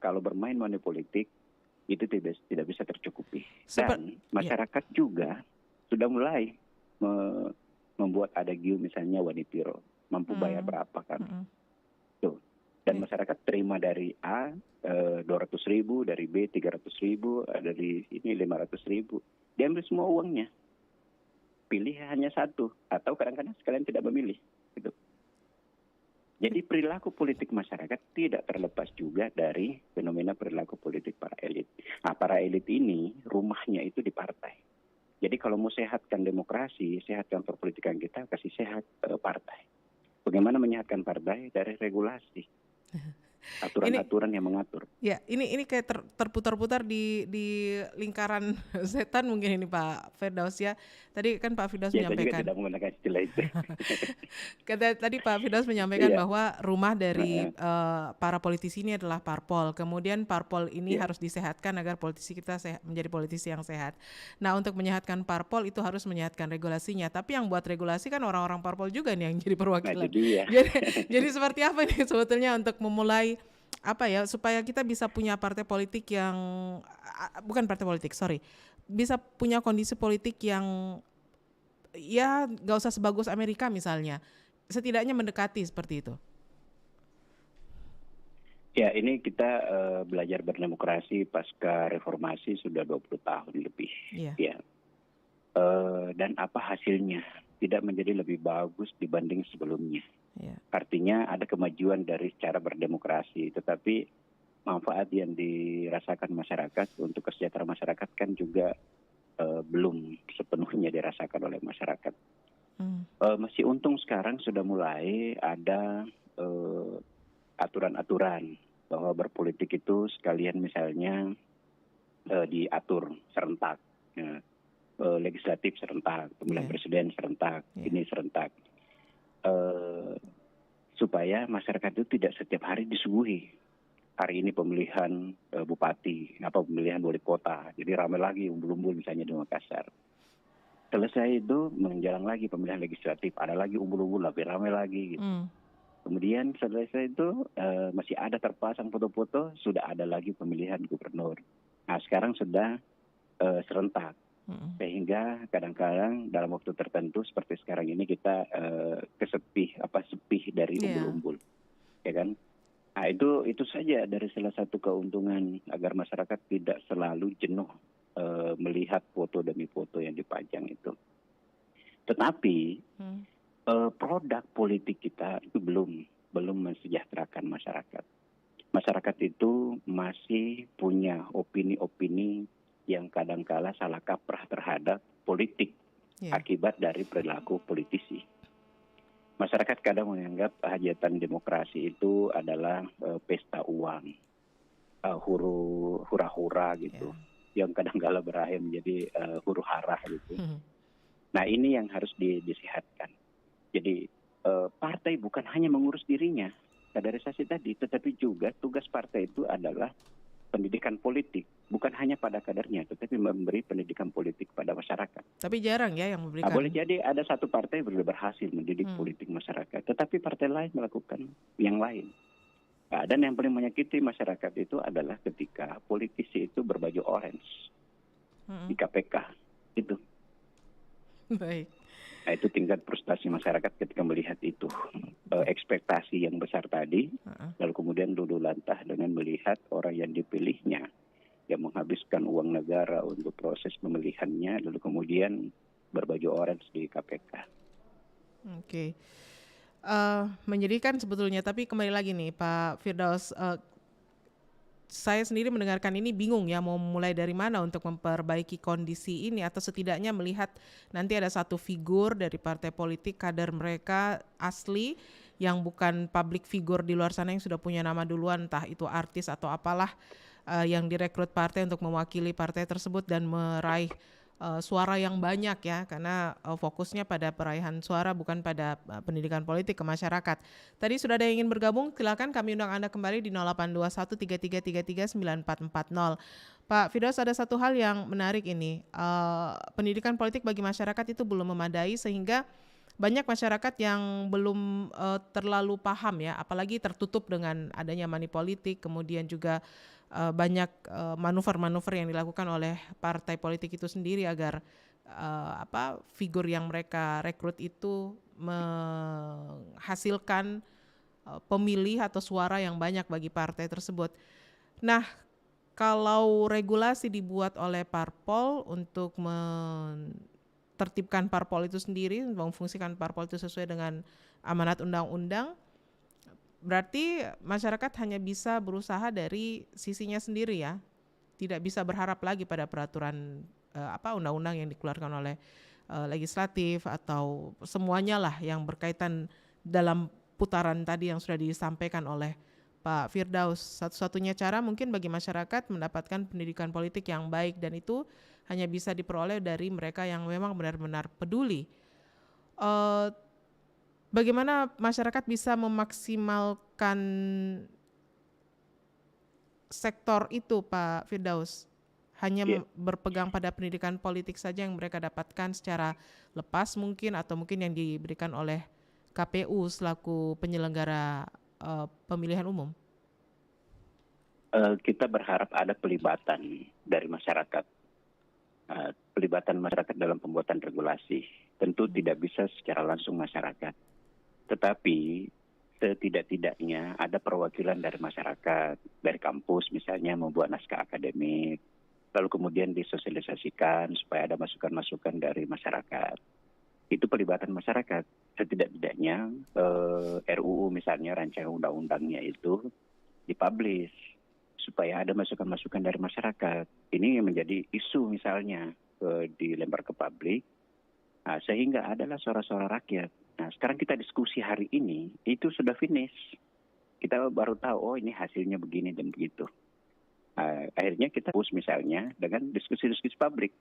kalau bermain money politik, itu tidak bisa tercukupi. Dan masyarakat juga sudah mulai membuat adagium misalnya wanitiro, mampu bayar berapa kan. Tuh. Dan masyarakat terima dari A 200.000, dari B 300.000, dari ini 500.000. Diambil semua uangnya. Pilih hanya satu, atau kadang-kadang sekalian tidak memilih. Gitu. Jadi perilaku politik masyarakat tidak terlepas juga dari fenomena perilaku politik para elit. Nah, para elit ini rumahnya itu di partai. Jadi kalau mau sehatkan demokrasi, sehatkan perpolitikan kita, kasih sehat partai. Bagaimana menyehatkan partai? Dari regulasi. Aturan-aturan yang mengatur. Ya, ini kayak terputar-putar di lingkaran setan mungkin ini Pak Firdaus ya. Tadi kan Pak Firdaus menyampaikan. Saya juga tidak menggunakan istilah itu. Tadi Pak Firdaus menyampaikan bahwa rumah dari para politisi ini adalah parpol. Kemudian parpol ini harus disehatkan agar politisi kita menjadi politisi yang sehat. Nah, untuk menyehatkan parpol itu harus menyehatkan regulasinya. Tapi yang buat regulasi kan orang-orang parpol juga nih yang jadi perwakilan. Jadi seperti apa nih sebetulnya untuk memulai supaya kita bisa punya partai politik yang bisa punya kondisi politik yang ya gak usah sebagus Amerika misalnya, setidaknya mendekati seperti itu. Ya, ini kita belajar berdemokrasi pasca reformasi sudah 20 tahun lebih. Iya. Ya. Dan apa hasilnya? Tidak menjadi lebih bagus dibanding sebelumnya. Iya. Artinya ada kemajuan dari cara berdemokrasi, tetapi manfaat yang dirasakan masyarakat untuk kesejahteraan masyarakat kan juga belum sepenuhnya dirasakan oleh masyarakat. Masih untung sekarang sudah mulai ada aturan-aturan bahwa berpolitik itu sekalian misalnya diatur serentak, legislatif serentak, pemilihan presiden serentak, ini serentak, supaya masyarakat itu tidak setiap hari disuguhi. Hari ini pemilihan bupati, pemilihan wali kota, jadi ramai lagi umbul-umbul misalnya di Makassar. Selesai itu menjelang lagi pemilihan legislatif, ada lagi umbul-umbul lebih ramai lagi gitu. Kemudian selesai itu masih ada terpasang foto-foto, sudah ada lagi pemilihan gubernur. Nah sekarang sudah serentak, sehingga kadang-kadang dalam waktu tertentu seperti sekarang ini kita sepih dari umbul-umbul, ya kan? Nah itu saja dari salah satu keuntungan agar masyarakat tidak selalu jenuh melihat foto demi foto yang dipajang itu. Tetapi produk politik kita itu belum mensejahterakan masyarakat. Masyarakat itu masih punya opini-opini yang kadang-kala salah kaprah terhadap politik akibat dari perilaku politisi. Masyarakat kadang menganggap hajatan demokrasi itu adalah pesta uang, hura-hura gitu, yang kadang-kala berakhir menjadi huru-hara gitu. Nah ini yang harus disehatkan. Jadi partai bukan hanya mengurus dirinya, kaderisasi tadi, tetapi juga tugas partai itu adalah pendidikan politik, bukan hanya pada kadernya, tetapi memberi pendidikan politik pada masyarakat. Tapi jarang ya yang memberikan. Boleh jadi ada satu partai berhasil mendidik politik masyarakat, tetapi partai lain melakukan yang lain. Nah, dan yang paling menyakiti masyarakat itu adalah ketika politisi itu berbaju orange di KPK. Itu. Baik. Nah, itu tingkat frustasi masyarakat ketika melihat itu. Ekspektasi yang besar tadi, lalu kemudian dulu lantah dengan melihat orang yang dipilihnya, yang menghabiskan uang negara untuk proses pemilihannya, lalu kemudian berbaju orange di KPK. Oke. Menyedihkan sebetulnya, tapi kembali lagi nih Pak Firdaus, saya sendiri mendengarkan ini bingung ya mau mulai dari mana untuk memperbaiki kondisi ini, atau setidaknya melihat nanti ada satu figur dari partai politik, kader mereka asli yang bukan public figure di luar sana yang sudah punya nama duluan, entah itu artis atau apalah, yang direkrut partai untuk mewakili partai tersebut dan meraih suara yang banyak ya, karena fokusnya pada peraihan suara bukan pada pendidikan politik ke masyarakat. Tadi sudah ada yang ingin bergabung, silakan kami undang Anda kembali di 082133339440. Pak Firdaus, ada satu hal yang menarik ini, pendidikan politik bagi masyarakat itu belum memadai sehingga banyak masyarakat yang belum terlalu paham ya, apalagi tertutup dengan adanya money politik, kemudian juga banyak manuver-manuver yang dilakukan oleh partai politik itu sendiri agar figur yang mereka rekrut itu menghasilkan pemilih atau suara yang banyak bagi partai tersebut. Nah, kalau regulasi dibuat oleh parpol untuk menertibkan parpol itu sendiri, memfungsikan parpol itu sesuai dengan amanat undang-undang, berarti masyarakat hanya bisa berusaha dari sisinya sendiri ya, tidak bisa berharap lagi pada peraturan undang-undang yang dikeluarkan oleh legislatif atau semuanya lah yang berkaitan dalam putaran tadi yang sudah disampaikan oleh Pak Firdaus. Satu-satunya cara mungkin bagi masyarakat mendapatkan pendidikan politik yang baik, dan itu hanya bisa diperoleh dari mereka yang memang benar-benar peduli. Bagaimana masyarakat bisa memaksimalkan sektor itu, Pak Firdaus? Hanya berpegang pada pendidikan politik saja yang mereka dapatkan secara lepas mungkin, atau mungkin yang diberikan oleh KPU selaku penyelenggara pemilihan umum? Kita berharap ada pelibatan dari masyarakat. Pelibatan masyarakat dalam pembuatan regulasi. Tentu tidak bisa secara langsung masyarakat. Tetapi setidak-tidaknya ada perwakilan dari masyarakat, dari kampus misalnya membuat naskah akademik, lalu kemudian disosialisasikan supaya ada masukan-masukan dari masyarakat. Itu pelibatan masyarakat. Setidak-tidaknya RUU misalnya rancangan undang-undangnya itu dipublish supaya ada masukan-masukan dari masyarakat. Ini menjadi isu misalnya dilempar ke publik, sehingga adalah suara-suara rakyat. Nah, sekarang kita diskusi hari ini, itu sudah finish. Kita baru tahu, oh ini hasilnya begini dan begitu. Akhirnya kita push misalnya dengan diskusi-diskusi publik.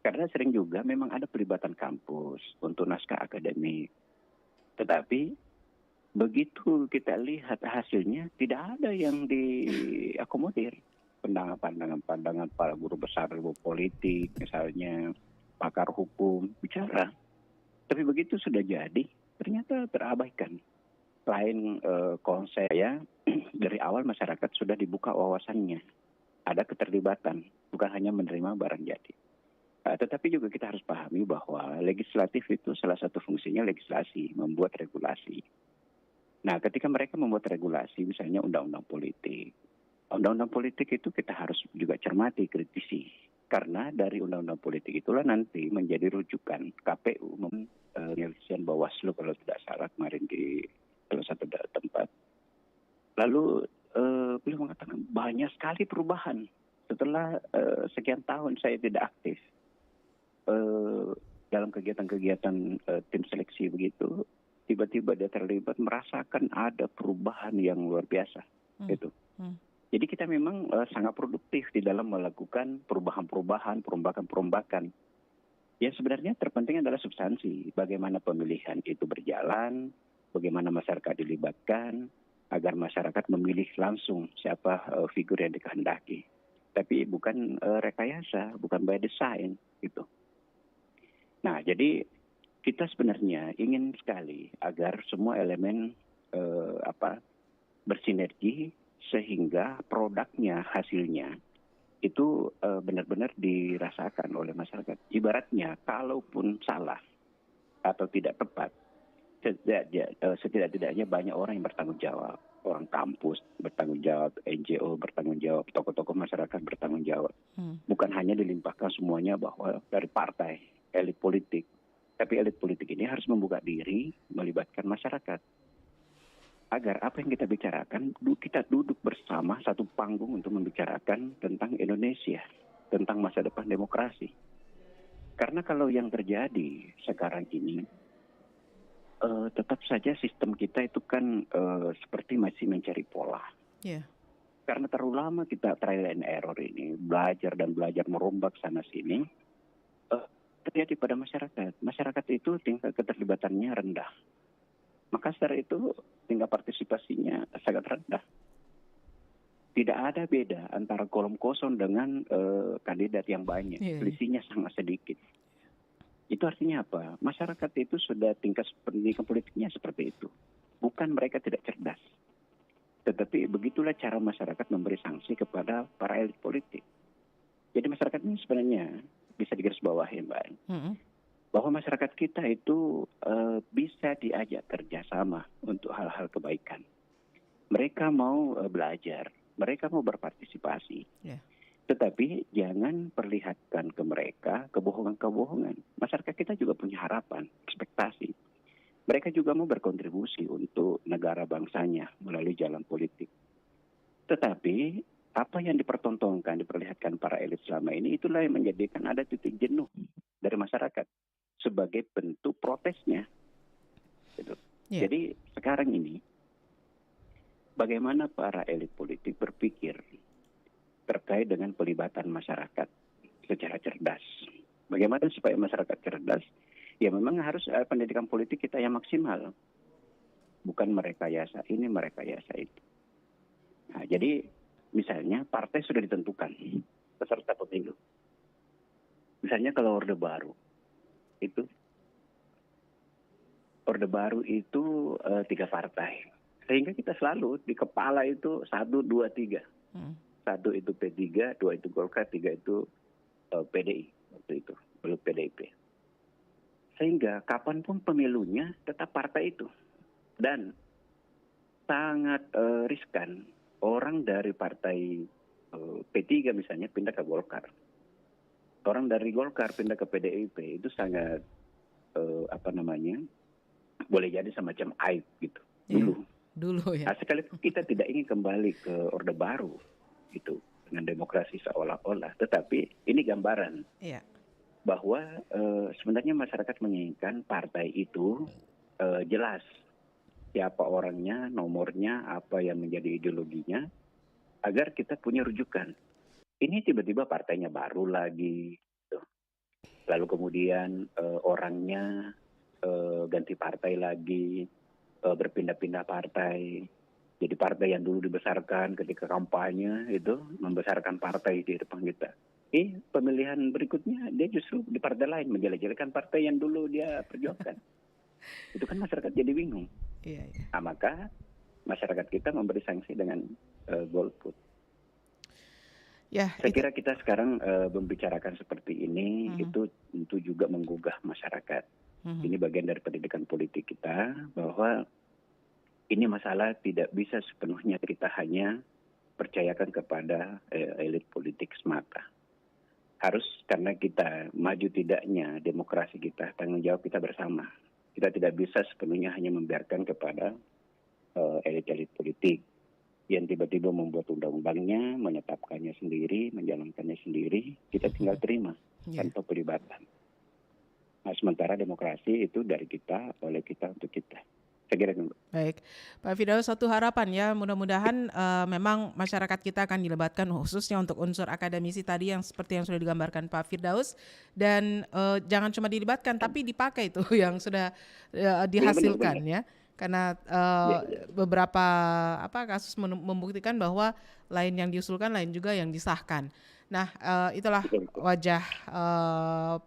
Karena sering juga memang ada pelibatan kampus untuk naskah akademik. Tetapi begitu kita lihat hasilnya, tidak ada yang diakomodir. Pandangan para guru besar ilmu politik, misalnya pakar hukum, bicara. Tapi begitu sudah jadi, ternyata terabaikan. Lain konsep ya, dari awal masyarakat sudah dibuka wawasannya. Ada keterlibatan, bukan hanya menerima barang jadi. Tetapi juga kita harus pahami bahwa legislatif itu salah satu fungsinya legislasi, membuat regulasi. Nah, ketika mereka membuat regulasi, misalnya undang-undang politik. Undang-undang politik itu kita harus juga cermati, kritisi. Karena dari undang-undang politik itulah nanti menjadi rujukan KPU penyelesaian Bawaslu kalau tidak salah kemarin di salah satu tempat. Lalu beliau mengatakan banyak sekali perubahan setelah sekian tahun saya tidak aktif dalam kegiatan-kegiatan tim seleksi begitu. Tiba-tiba dia terlibat merasakan ada perubahan yang luar biasa gitu. Jadi kita memang sangat produktif di dalam melakukan perubahan-perubahan, perombakan-perombakan. Yang sebenarnya terpenting adalah substansi, bagaimana pemilihan itu berjalan, bagaimana masyarakat dilibatkan, agar masyarakat memilih langsung siapa figur yang dikehendaki. Tapi bukan rekayasa, bukan by design gitu. Nah, jadi kita sebenarnya ingin sekali agar semua elemen bersinergi sehingga produknya, hasilnya itu benar-benar dirasakan oleh masyarakat. Ibaratnya, kalaupun salah atau tidak tepat, setidak-tidaknya banyak orang yang bertanggung jawab. Orang kampus bertanggung jawab, NGO bertanggung jawab, tokoh-tokoh masyarakat bertanggung jawab. Bukan hanya dilimpahkan semuanya bahwa dari partai, elit politik. Tapi elit politik ini harus membuka diri, melibatkan masyarakat. Agar apa yang kita bicarakan, kita duduk bersama satu panggung untuk membicarakan tentang Indonesia, tentang masa depan demokrasi. Karena kalau yang terjadi sekarang ini, tetap saja sistem kita itu kan seperti masih mencari pola. Yeah. Karena terlalu lama kita trial and error ini, belajar dan belajar merombak sana-sini, terjadi pada masyarakat. Masyarakat itu tingkat keterlibatannya rendah. Makassar itu tingkat partisipasinya sangat rendah. Tidak ada beda antara kolom kosong dengan kandidat yang banyak. Selisihnya sangat sedikit. Itu artinya apa? Masyarakat itu sudah tingkat pendidikan politiknya seperti itu. Bukan mereka tidak cerdas. Tetapi begitulah cara masyarakat memberi sanksi kepada para elit politik. Jadi masyarakat ini sebenarnya bisa digarisbawahi, Mbak. Bahwa masyarakat kita itu bisa diajak kerjasama untuk hal-hal kebaikan. Mereka mau belajar, mereka mau berpartisipasi. Tetapi jangan perlihatkan ke mereka kebohongan-kebohongan. Masyarakat kita juga punya harapan, ekspektasi. Mereka juga mau berkontribusi untuk negara bangsanya melalui jalan politik. Tetapi apa yang dipertontonkan, diperlihatkan para elit selama ini, itulah yang menjadikan ada titik jenuh dari masyarakat sebagai bentuk protesnya. Gitu. Jadi sekarang ini, bagaimana para elit politik berpikir terkait dengan pelibatan masyarakat secara cerdas. Bagaimana supaya masyarakat cerdas? Ya memang harus pendidikan politik kita yang maksimal. Bukan merekayasa ini, merekayasa itu. Nah, jadi misalnya partai sudah ditentukan peserta pemilu. Misalnya kalau Orde Baru itu 3 partai. Sehingga kita selalu di kepala itu 1, 2, 3. 1 itu P3, 2 itu Golkar, 3 itu PDI waktu itu, belum PDIP. Sehingga kapanpun pemilunya tetap partai itu. Dan sangat riskan. Orang dari partai P3 misalnya pindah ke Golkar. Orang dari Golkar pindah ke PDIP itu sangat boleh jadi semacam aib gitu. Dulu ya. Nah, sekalipun kita tidak ingin kembali ke Orde Baru gitu dengan demokrasi seolah-olah, tetapi ini gambaran bahwa sebenarnya masyarakat menginginkan partai itu jelas siapa orangnya, nomornya, apa yang menjadi ideologinya, agar kita punya rujukan. Ini tiba-tiba partainya baru lagi, gitu. Lalu kemudian orangnya ganti partai lagi, berpindah-pindah partai. Jadi partai yang dulu dibesarkan ketika kampanye itu membesarkan partai di depan kita. Pemilihan berikutnya dia justru di partai lain menjelek-jelekan partai yang dulu dia perjuangkan. Itu kan masyarakat jadi bingung. Nah, maka masyarakat kita memberi sanksi dengan golput. Saya kira kita sekarang membicarakan seperti ini itu tentu juga menggugah masyarakat. Ini bagian dari pendidikan politik kita bahwa ini masalah tidak bisa sepenuhnya kita hanya percayakan kepada elit politik semata. Harus karena kita maju tidaknya demokrasi kita, tanggung jawab kita bersama. Kita tidak bisa sepenuhnya hanya membiarkan kepada elit-elit politik yang tiba-tiba membuat undang-undangnya, menetapkannya sendiri, menjalankannya sendiri, kita tinggal terima tanpa pelibatan. Nah, sementara demokrasi itu dari kita, oleh kita, untuk kita. Saya kira itu. Baik, Pak Firdaus, satu harapan ya, mudah-mudahan memang masyarakat kita akan dilibatkan khususnya untuk unsur akademisi tadi yang seperti yang sudah digambarkan Pak Firdaus, dan jangan cuma dilibatkan tapi dipakai itu yang sudah dihasilkan ya, karena beberapa kasus membuktikan bahwa lain yang diusulkan, lain juga yang disahkan. Nah, itulah wajah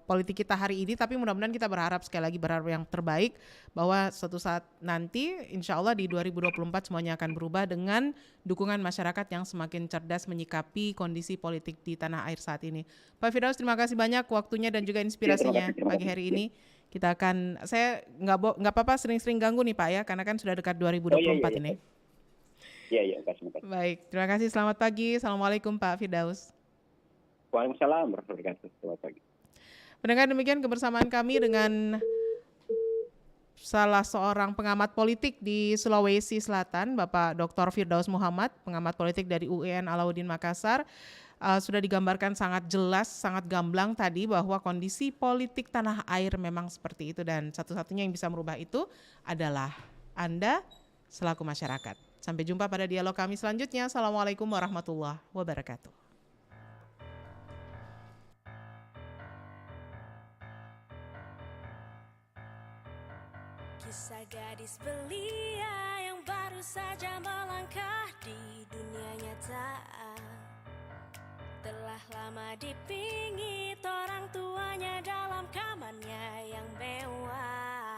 politik kita hari ini, tapi mudah-mudahan kita berharap, sekali lagi berharap yang terbaik, bahwa suatu saat nanti insya Allah di 2024 semuanya akan berubah dengan dukungan masyarakat yang semakin cerdas menyikapi kondisi politik di tanah air saat ini. Pak Firdaus, terima kasih banyak waktunya dan juga inspirasinya pagi hari ini. Kita akan, saya nggak apa-apa sering-sering ganggu nih Pak ya, karena kan sudah dekat 2024 ini. Iya, kasih. Baik, terima kasih, selamat pagi. Assalamualaikum Pak Firdaus. Waalaikumsalam warahmatullahi wabarakatuh. Selamat pagi. Mendengar demikian kebersamaan kami dengan salah seorang pengamat politik di Sulawesi Selatan, Bapak Dr. Firdaus Muhammad, pengamat politik dari UIN Alauddin Makassar. Sudah digambarkan sangat jelas, sangat gamblang tadi bahwa kondisi politik tanah air memang seperti itu, dan satu-satunya yang bisa merubah itu adalah Anda selaku masyarakat. Sampai jumpa pada dialog kami selanjutnya. Assalamualaikum warahmatullahi wabarakatuh. Kisah gadis belia yang baru saja melangkah di dunia nyata, telah lama dipingit orang tuanya dalam kamarnya yang mewah.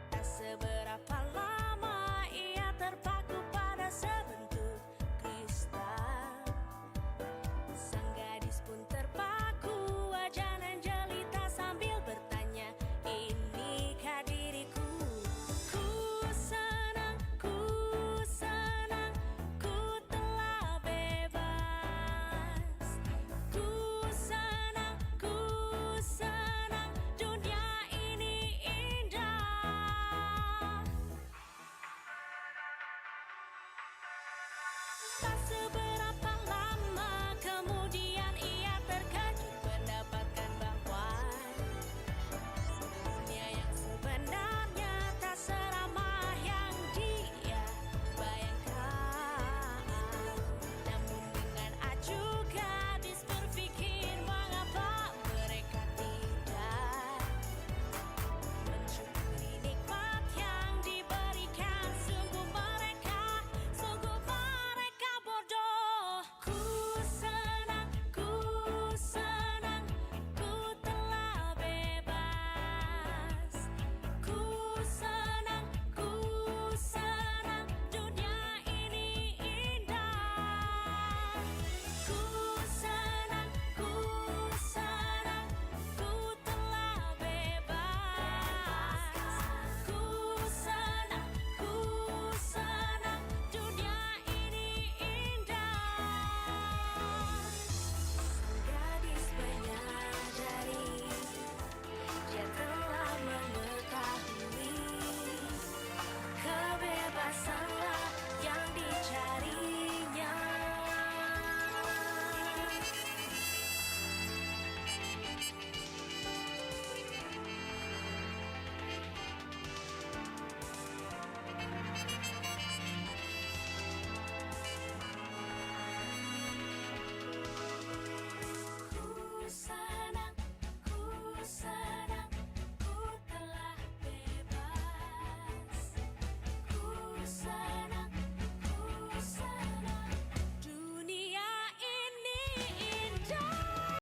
Tak seberapa lama